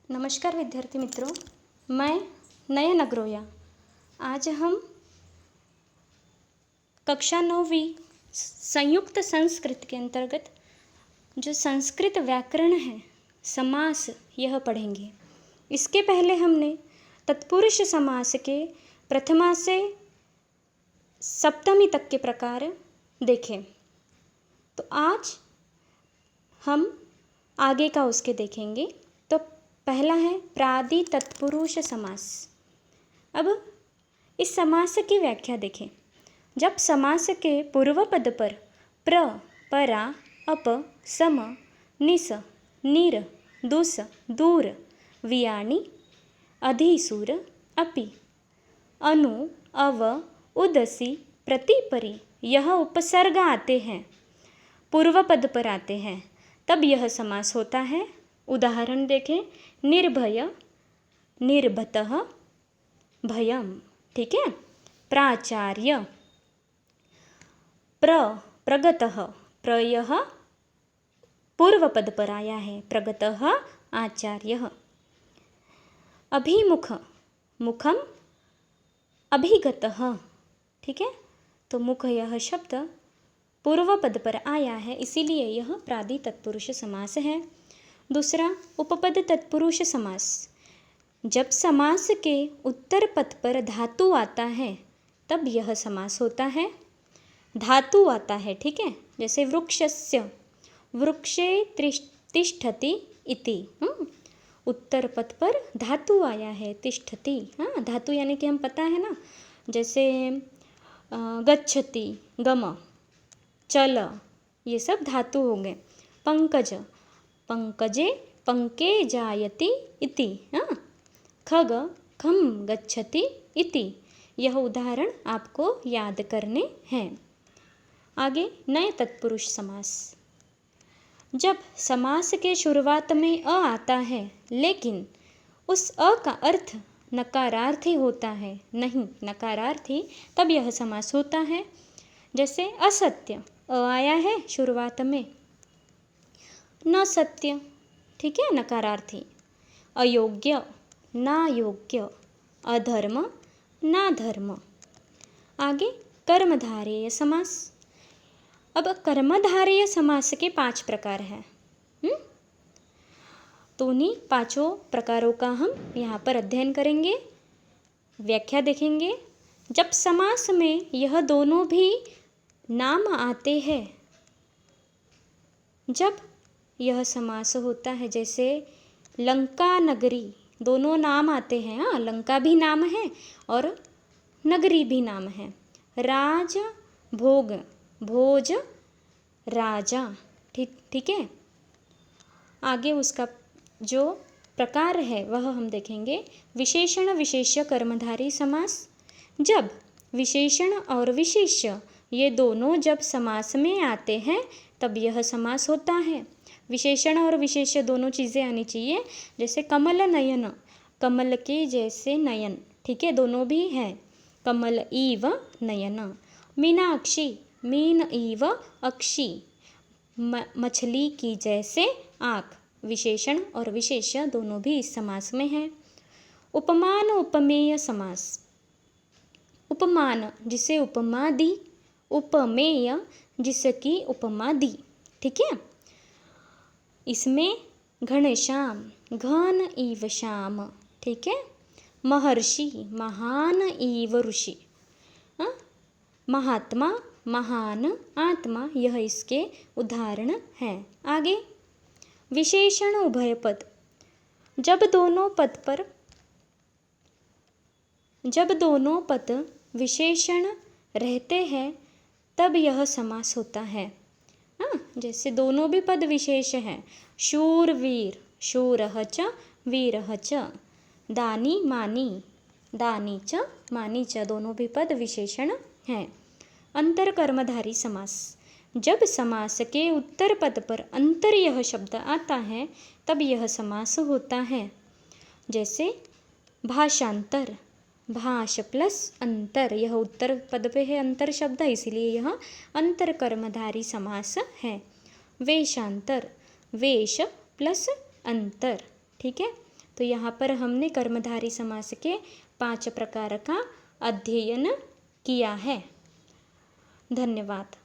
नमस्कार विद्यार्थी मित्रों, मैं नयन अग्रोया। आज हम कक्षा 9वीं संयुक्त संस्कृत के अंतर्गत जो संस्कृत व्याकरण है, समास, यह पढ़ेंगे। इसके पहले हमने तत्पुरुष समास के प्रथमा से सप्तमी तक के प्रकार देखे। तो आज हम आगे का उसके देखेंगे। तो पहला है प्रादि तत्पुरुष समास। अब इस समास की व्याख्या देखें। जब समास के पूर्व पद पर प्र, परा, अप, सम, निस, निर, दुस, दूर, वियाणि, अधिसूर, अपि, अनु, अव, उदसी, प्रतिपरि यह उपसर्ग आते हैं, पूर्व पद पर आते हैं, तब यह समास होता है। उदाहरण देखें, निर्भय, निर्भतः, भयम। ठीक है। प्राचार्य, प्रगतः, प्रयः पूर्व पद पर आया है, प्रगतः आचार्यः। अभिमुख, मुखम, अभिगतः। ठीक है। तो मुख यह शब्द पूर्व पद पर आया है, इसीलिए यह प्रादि तत्पुरुष समास है। दूसरा उपपद तत्पुरुष समास। जब समास के उत्तर पद पर धातु आता है तब यह समास होता है। धातु आता है, ठीक है। जैसे वृक्षस्य, वृक्षे तिष्ठति इति। उत्तर पद पर धातु आया है, तिष्ठति। धातु यानी कि हम पता है ना, जैसे गच्छति, गम, चल, ये सब धातु हो गए। पंकज, पंकजे, पंके जायति इति। खग, खम गच्छति इति। यह उदाहरण आपको याद करने हैं। आगे नए तत्पुरुष समास। जब समास के शुरुआत में अ आता है लेकिन उस अ का अर्थ नकारार्थी होता है, नहीं नकारार्थी, तब यह समास होता है। जैसे असत्य, अ आया है शुरुआत में, न सत्य, ठीक है, नकारार्थी। अयोग्य, नायोग्य, अधर्म, नाधर्म। आगे कर्मधारेय समास। अब कर्मधारेय समास के 5 प्रकार हैं। तो उन्हीं 5 प्रकारों का हम यहाँ पर अध्ययन करेंगे, व्याख्या देखेंगे। जब समास में यह दोनों भी नाम आते हैं, जब यह समास होता है, जैसे लंका नगरी, दोनों नाम आते हैं। लंका भी नाम है और नगरी भी नाम है। राज, भोग, भोज, राजा। ठीक है। आगे उसका जो प्रकार है वह हम देखेंगे। विशेषण विशेष्य कर्मधारय समास। जब विशेषण और विशेष्य ये दोनों जब समास में आते हैं तब यह समास होता है। विशेषण और विशेष्य दोनों चीज़ें आनी चाहिए। जैसे कमल नयन, कमल के जैसे नयन, ठीक है, दोनों भी हैं। कमल इव नयन। मीनाक्षी, मीन इव अक्षी, मछली की जैसे आँख। विशेषण और विशेष्य दोनों भी इस समास में हैं। उपमान उपमेय समास। उपमान जिसे उपमा दी, उपमेय जिसकी उपमा दी। ठीक है। इसमें घनश्याम, घन इव श्याम, ठीक है। महर्षि, महान इव ऋषि। महात्मा, महान आत्मा, यह इसके उदाहरण हैं। आगे विशेषण उभय पद। जब दोनों पद विशेषण रहते हैं तब यह समास होता है। जैसे दोनों भी पद विशेष हैं। शूर वीर, शूरः च वीरः च। दानी मानी, दानी च मानी च, दोनों भी पद विशेषण हैं। अंतर कर्मधारी समास। जब समास के उत्तर पद पर अंतर यह शब्द आता है तब यह समास होता है। जैसे भाषांतर, भाष प्लस अंतर, यह उत्तर पद पे है अंतर शब्द, इसीलिए यह अंतर कर्मधारी समास है। वेशांतर, वेश प्लस अंतर, ठीक है। तो यहाँ पर हमने कर्मधारय समास के 5 प्रकार का अध्ययन किया है। धन्यवाद।